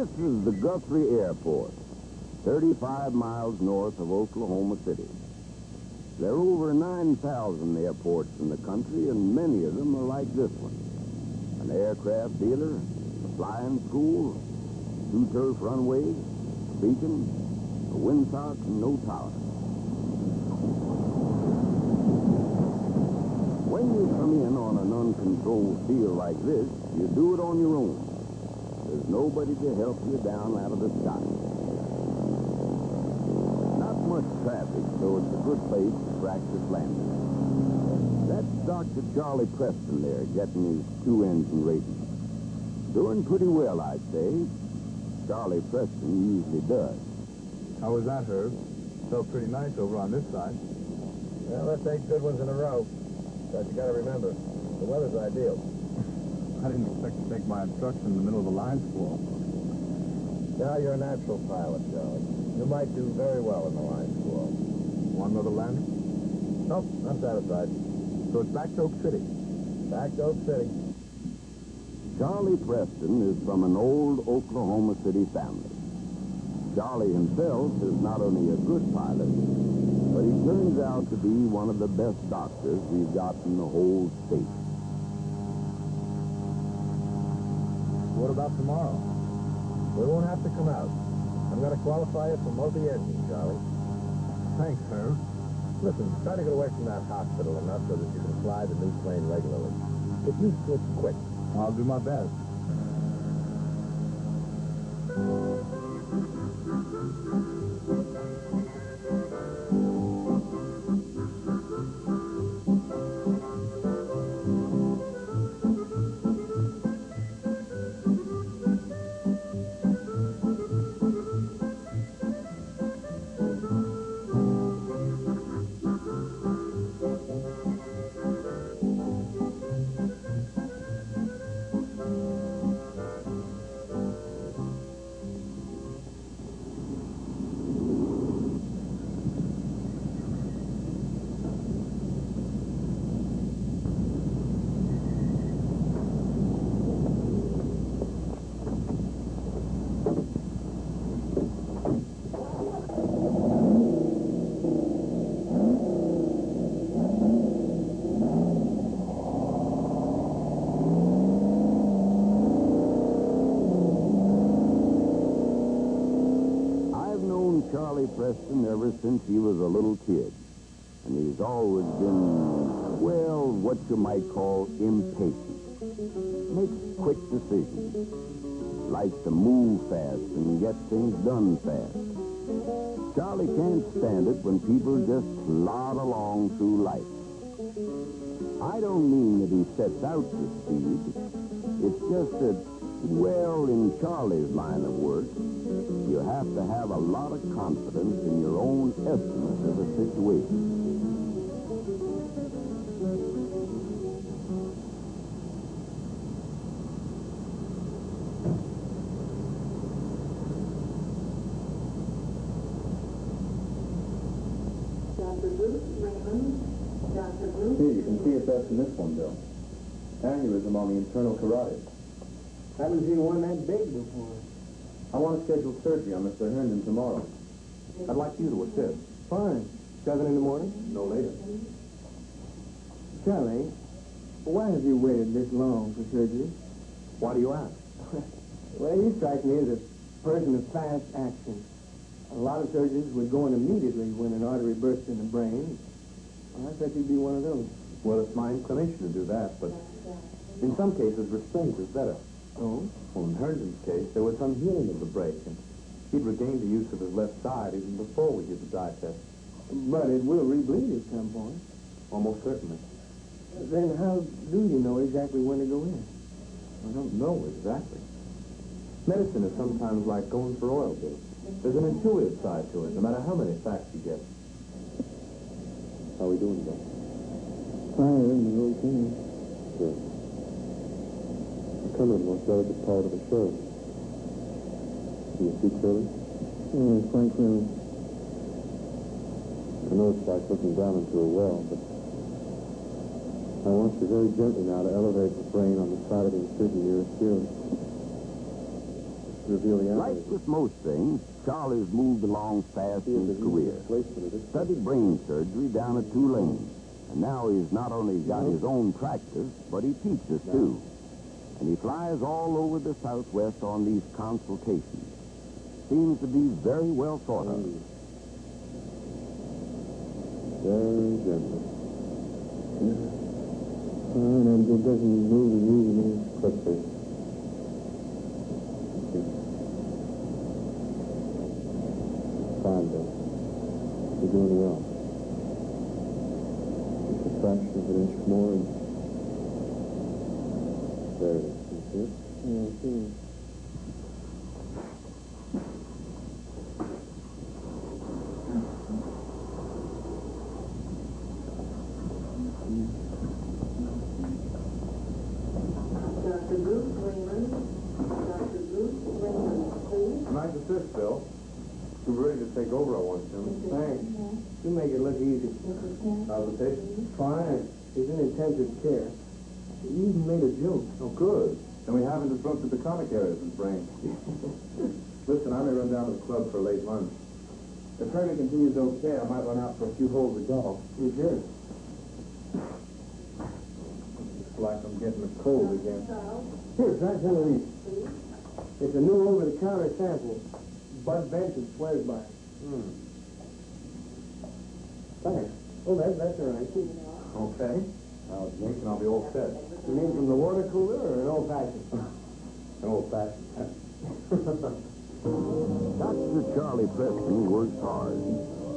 This is the Guthrie Airport, 35 miles north of Oklahoma City. There are over 9,000 airports in the country, and many of them are like this one. An aircraft dealer, a flying school, 2 turf runways, a beacon, a windsock, and no tower. When you come in on an uncontrolled field like this, you do it on your own. There's nobody to help you down out of the sky. Not much traffic, so it's a good place to practice landing. That's Dr. Charlie Preston there, getting his 2-engine rating. Doing pretty well, I'd say. Charlie Preston usually does. How was that, Herb? Felt pretty nice over on this side. Well, that's 8 good ones in a row. But you gotta remember, the weather's ideal. I didn't expect to take my instruction in the middle of a line squall. Now you're a natural pilot, Charlie. You might do very well in the line squall. Want another landing? Nope, I'm satisfied. So it's back to Oak City. Back to Oak City. Charlie Preston is from an old Oklahoma City family. Charlie himself is not only a good pilot, but he turns out to be one of the best doctors we've got in the whole state. What about tomorrow? We won't have to come out. I'm going to qualify you for multi-engine, Charlie. Thanks, Herb. Listen, try to get away from that hospital enough so that you can fly the new plane regularly. If you switch quick. I'll do my best. Charlie Preston ever since he was a little kid. And he's always been, well, what you might call impatient. Makes quick decisions. Likes to move fast and get things done fast. Charlie can't stand it when people just plod along through life. I don't mean that he sets out to speed. It's just that, well, in Charlie's line of work, you have to have a lot of confidence in your own estimate of a situation. Dr. Bruce Raymond, Dr. Bruce. Here, you can see it best in this one, Bill. Aneurysm on the internal carotid. Haven't seen one that big before. I want to schedule surgery on Mr. Herndon tomorrow. I'd like you to assist. Fine. 7 in the morning? No later. Charlie, why have you waited this long for surgery? Why do you ask? Well, you strike me as a person of fast action. A lot of surgeons would go in immediately when an artery bursts in the brain. Well, I thought you'd be one of those. Well, it's my inclination to do that, but in some cases, restraint is better. Oh? Well, in Herndon's case, there was some healing of the break, and he'd regained the use of his left side even before we did the dye test. But it will rebleed at some point. Almost certainly. Then how do you know exactly when to go in? I don't know exactly. Medicine is sometimes like going for oil, Bill. There's an intuitive side to it, no matter how many facts you get. How are we doing, Bill? Fire in the routine. Good. The color of the most delicate part of the show. Do you see clearly? Yeah, quite clearly. I know it's like looking down into a well, but I want you very gently now to elevate the brain on the side of the incision nearest you. reveal the Like with most things, Charlie's moved along fast in his career. Studied brain surgery down at Tulane. And now he's not only got his own practice, but he teaches too. And he flies all over the Southwest on these consultations. Seems to be very well thought of. Very gentle. And it doesn't move easily. Quickly. Fine, Bill. You're doing well. Just a fraction of an inch more and... There it is. You see it? Yeah, I see. Dr. Bruce Raymond. Dr. Bruce Raymond, please. Nice assist, Bill. We're ready to take over, I want to. Thanks. You make it look easy. How's the patient? Fine. He's in intensive care. He even made a joke. Oh, good. And we haven't disrupted the comic areas of his brain. Listen, I may run down to the club for a late lunch. If Fergie continues okay, I might run out for a few holes of golf. You sure? It's like I'm getting a cold again. Here, try some of these. It's a new over-the-counter sample. Bud Benson swears by it. Thanks. Oh, that's all right. Okay. Now it's Nathan, I'll be all set. You mean from the water cooler or an old-fashioned? An old-fashioned. Dr. Charlie Preston works hard,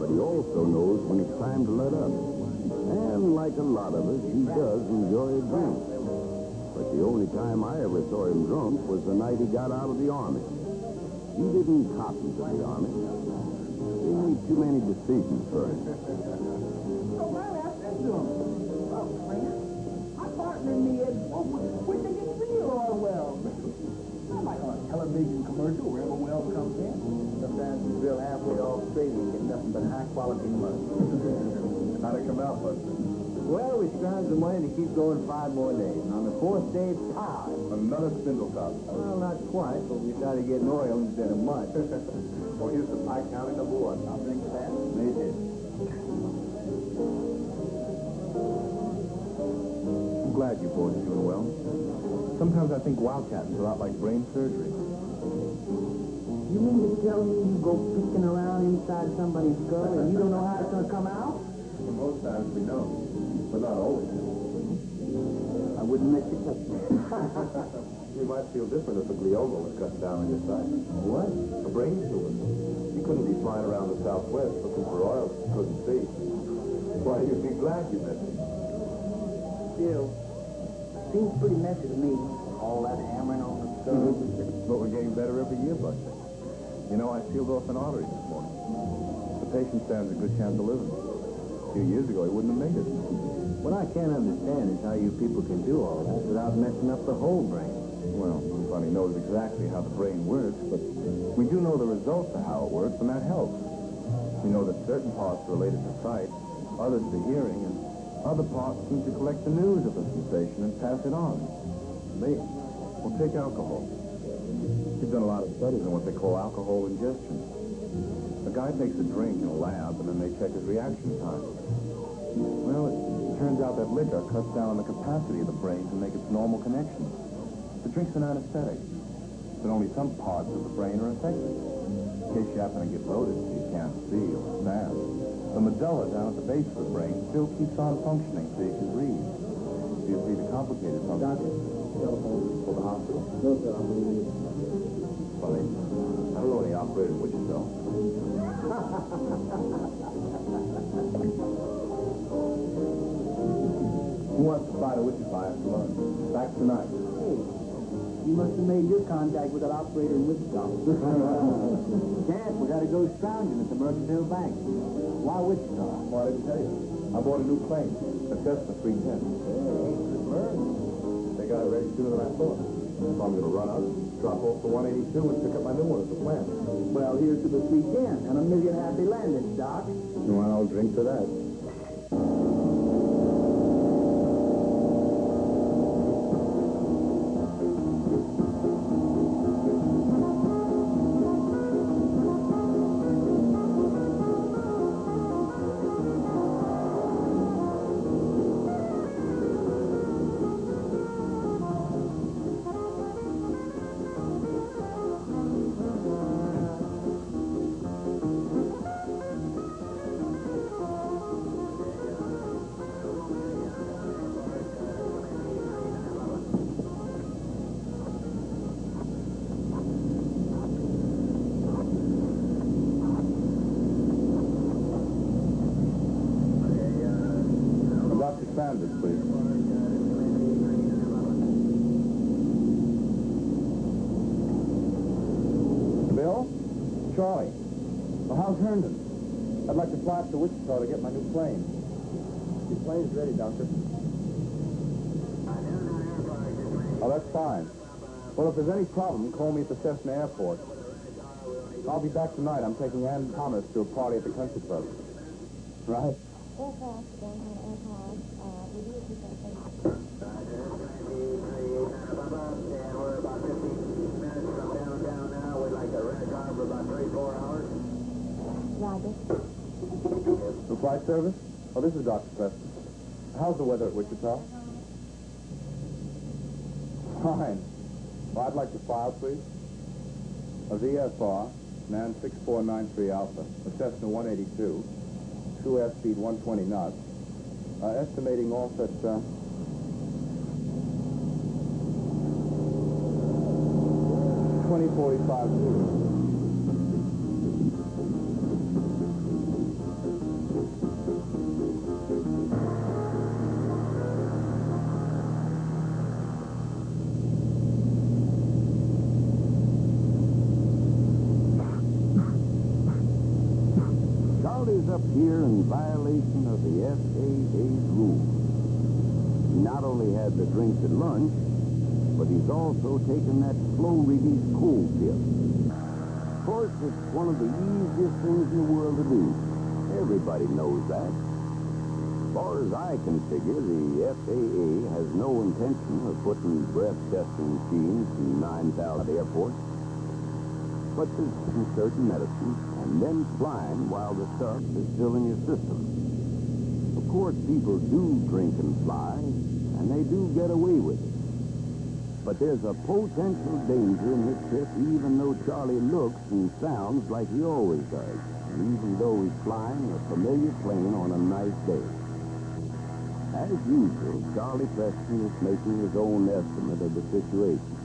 but he also knows when it's time to let up. And like a lot of us, he does enjoy a drink. But the only time I ever saw him drunk was the night he got out of the Army. He didn't cotton to the Army. They made too many decisions for him. So why I said to him, well, friend, my partner in the Ed where they get real oil wells. Not like on a television commercial where every well comes in. Sometimes we drill halfway to Australia and get nothing but high-quality mud. How'd it come out, Buster? Well, we scrounged the money to keep going 5 more days. And on the 4th day, pow! Another spindle top. Well, not quite, but we started getting oil instead of mud. Well, here's the Pike County #1. I'll drink to that. They did. I'm glad you boys are doing well. Sometimes I think wildcatting is a lot like brain surgery. You mean to tell me you go picking around inside somebody's skull and you don't know how it's going to come out? Well, most times we know, but not always. I wouldn't let you touch me. You might feel different if a glioma was cut down on your side. What? A brain tumor. You couldn't be flying around the Southwest looking for oil you couldn't see. Why, you'd be glad you met me. Still, seems pretty messy to me. All that hammering on the skull. But we're getting better every year, Buster. You know, I sealed off an artery this morning. The patient stands a good chance of living. A few years ago, he wouldn't have made it. What I can't understand is how you people can do all that without messing up the whole brain. Well, nobody knows exactly how the brain works, but we do know the results of how it works, and that helps. We know that certain parts are related to sight, others to hearing, and other parts seem to collect the news of a sensation and pass it on. Well, take alcohol. We've done a lot of studies on what they call alcohol ingestion. A guy takes a drink in a lab, and then they check his reaction time. Well, it turns out that liquor cuts down on the capacity of the brain to make its normal connections. The drink's an anesthetic, but only some parts of the brain are affected. In case you happen to get loaded so you can't see or stand, the medulla down at the base of the brain still keeps on functioning so you can read. Do you see the complicated function? Doctor? For the hospital? No, sir, I believe it. Funny. I don't know any operator in Wichita. Who wants to fly to Wichita after lunch? Back tonight. Hey, you must have made your contact with that operator in Wichita. Chance, we got to go scrounging at the Mercantile Bank. Why Wichita? Well, I didn't tell you. I bought a new plane, a Cessna 310. They got it ready sooner than I thought. So I'm going to run up, drop off the 182, and pick up my new one at the plant. Well, here's to the 310 and a million happy landings, Doc. Well, I'll drink to that. service, please. Bill? Charlie? Well, how's Herndon? I'd like to fly up to Wichita to get my new plane. Your plane's ready, Doctor. Oh, that's fine. Well, if there's any problem, call me at the Cessna Airport. I'll be back tonight. I'm taking Ann Thomas to a party at the country club. Right? Aircraft, downtown airport, review of We're about 15 minutes from downtown now. We'd like to rent a car for about 3-4 hours. Roger. The flight service? Oh, this is Dr. Preston. How's the weather at Wichita? Fine. Well, I'd like to file, please. A VFR, man 6493 Alpha, a Cessna 182, true airspeed 120 knots. Estimating off at, 2045. Charlie's up here in violation of the FAA's rules. He not only had the drinks at lunch, but he's also taken that slow-release cold pill. Of course, it's one of the easiest things in the world to do. Everybody knows that. As far as I can figure, the FAA has no intention of putting breath testing machines in 9,000 airports. But there's some certain medicine, and then flying while the stuff is still in your system. Of course, people do drink and fly, and they do get away with it. But there's a potential danger in this trip, even though Charlie looks and sounds like he always does, and even though he's flying a familiar plane on a nice day. As usual, Charlie Preston is making his own estimate of the situation.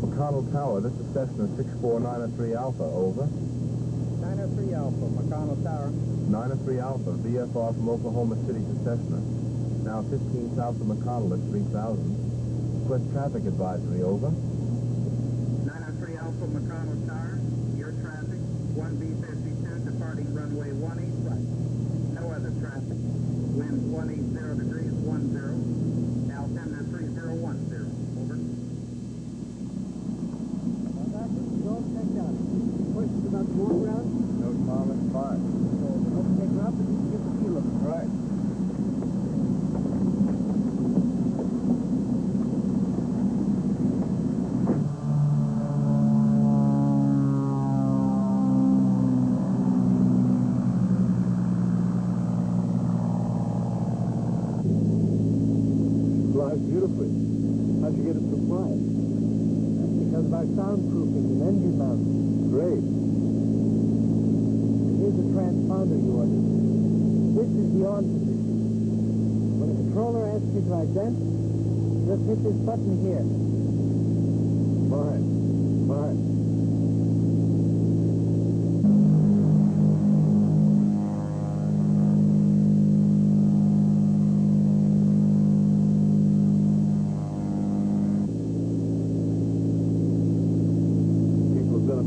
McConnell Tower, this is Cessna 6493 Alpha, over. 903 Alpha, McConnell Tower. 903 Alpha, VFR from Oklahoma City to Cessna. Now 15 south of McConnell at 3000. Request traffic advisory, over. 903 Alpha, McConnell Tower. Your traffic, 1B52, departing runway 18 right. No other traffic. Wind 180 degrees 10. Altimeter 3010. Over. All checked out. Questions about the walk around? No, Tom, it's fine. So, let's take her up and get the feel of it. Right. Flies beautifully. How'd you get it so quiet? That's because of our soundproofing and engine mounting. Great. Here's the transponder you ordered. This is the on position. When the controller asks you to ident, just hit this button here. Fine. Fine.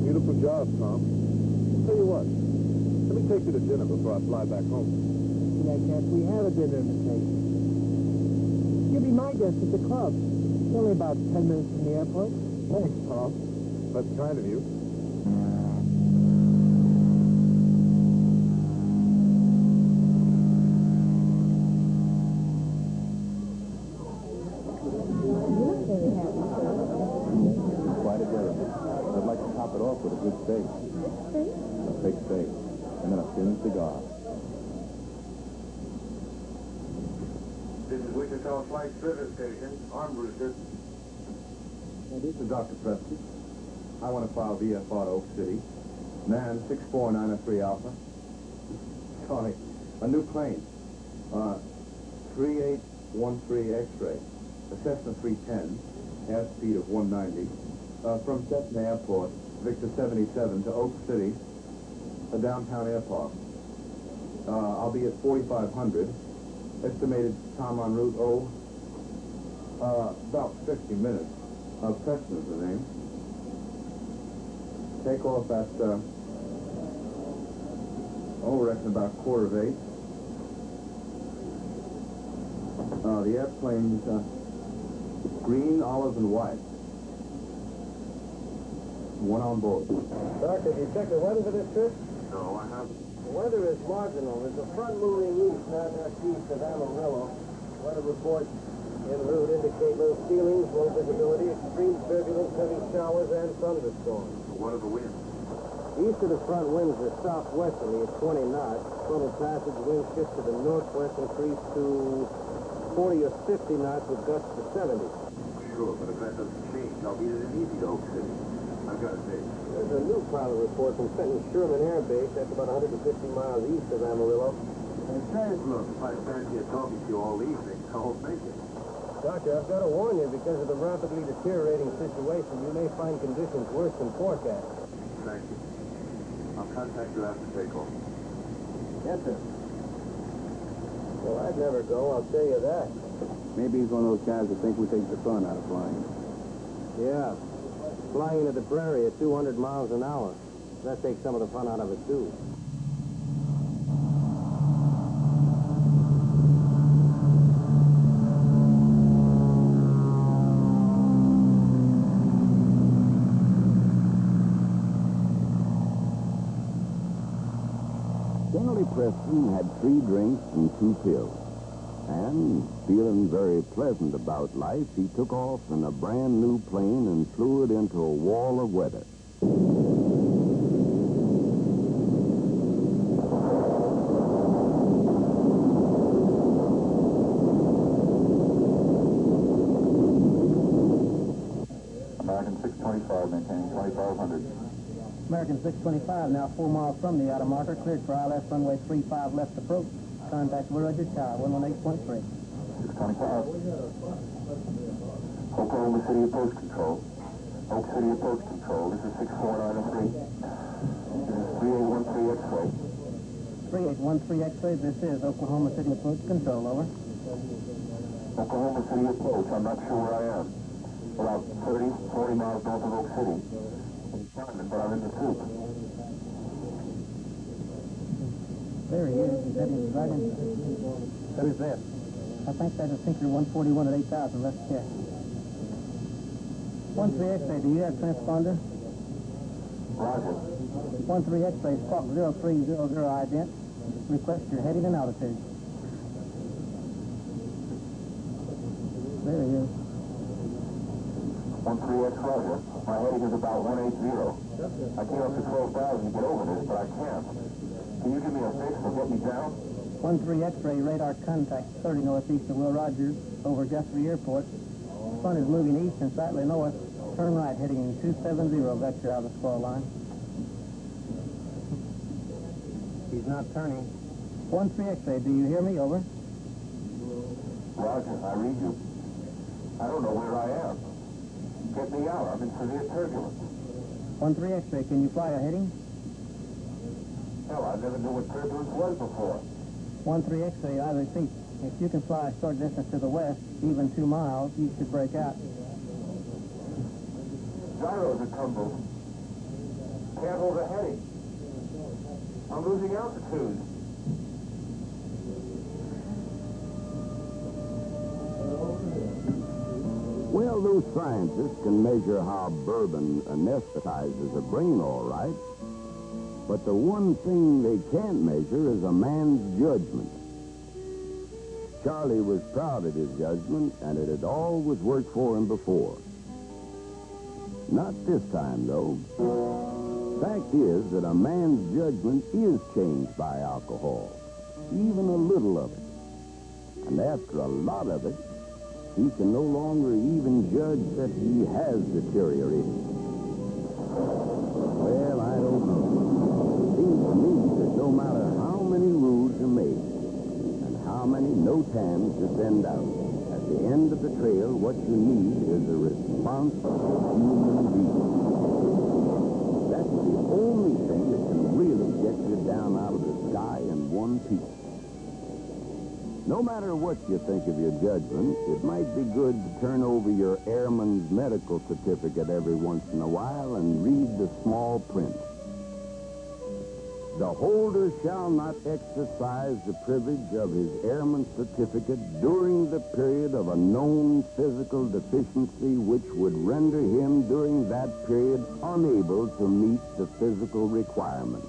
Beautiful job, Tom. Tell you what, let me take you to dinner before I fly back home. Yeah, can't we have a dinner invitation? You'll be my guest at the club. It's only about 10 minutes from the airport. Thanks, Tom. That's kind of you. You look very happy, sir. Quite a day. I'd like to top it off with a good steak. Steak? A big steak. And then a thin cigar. This is Wichita Flight Service Station. Armbruster. This is Dr. Preston. I want to file VFR to Oak City. Man 6493 Alpha. Sorry, a new plane. 3813 X-ray. A Cessna 310, airspeed of 190. From Cessna Airport, Victor 77 to Oak City, a downtown airport. I'll be at 4,500. Estimated time en route, about 50 minutes. Preston is the name. Take off at, reckon about 7:45. The airplane's green, olive, and white. One on board. Doctor, have you checked the weather for this trip? No, I haven't. The weather is marginal. There's a front moving east now northeast of Amarillo. Weather reports en route indicate low ceilings, low visibility, extreme turbulence, heavy showers, and thunderstorms. What are the winds? East of the front winds are southwesterly at 20 knots. Frontal passage wind shift to the northwest increase to 40 or 50 knots with gusts to 70. Sure, but if that doesn't change, I'll be at an easy to Oak City. I've got a date. There's a new pilot report from Fenton Sherman Air Base. That's about 150 miles east of Amarillo. And it says, look, if I stand here talking to you all evening, I won't make it. Doctor, I've got to warn you, because of the rapidly deteriorating situation, you may find conditions worse than forecast. Thank you. I'll contact you after takeoff. Yes, sir. Well, I'd never go, I'll tell you that. Maybe he's one of those guys that think we take the fun out of flying. Yeah. Flying into the prairie at 200 miles an hour. That takes some of the fun out of it, too. Charlie Preston had 3 drinks and 2 pills. And, feeling very pleasant about life, he took off in a brand new plane and flew it into a wall of weather. American 625, maintaining 2,500. American 625, now 4 miles from the outer marker, cleared for ILS runway 35 left approach. Contact Roger Tower, 118.3. 625. Oklahoma City approach control. Oak City approach control. This is 64903. This is 3813 X-ray. 3813 X-ray, this is Oklahoma City approach control, over. Oklahoma City approach. I'm not sure where I am. About 30, 40 miles north of Oak City. But I'm in the soup. There he is. He's heading right in. Who's that? I think that is Tinker 141 at 8,000. Let's check. 13 X-ray, do you have transponder? Roger. 13 X-ray, Squawk 0300 ident. Request your heading and altitude. There he is. 13X Roger. My heading is about 180. I came up to 12,000 to get over this, but I can't. Can you give me a fix or get me down? 13 X-ray radar contact 30 northeast of Will Rogers over Guthrie Airport. Sun is moving east and slightly north. Turn right heading 270 vector out of the squall line. He's not turning. 13 X-ray, do you hear me? Over. Roger, I read you. I don't know where I am. Get me out. I'm in severe turbulence. 13 X-ray, can you fly a heading? Hell, I never knew what turbulence was before. 13 X-ray, I repeat. If you can fly a short distance to the west, even 2 miles, you should break out. Gyros are tumbled. Can't hold a heading. I'm losing altitude. Well, those scientists can measure how bourbon anesthetizes a brain all right. But the one thing they can't measure is a man's judgment. Charlie was proud of his judgment, and it had always worked for him before. Not this time, though. Fact is that a man's judgment is changed by alcohol, even a little of it. And after a lot of it, he can no longer even judge that he has deteriorated. Well, I don't know. It seems to me that no matter how many rules are made and how many no-tans you send out, at the end of the trail, what you need is a responsible human being. That's the only thing that can really get you down out of the sky eye in one piece. No matter what you think of your judgment, it might be good to turn over your airman's medical certificate every once in a while and read the small print. The holder shall not exercise the privilege of his airman's certificate during the period of a known physical deficiency which would render him during that period unable to meet the physical requirements.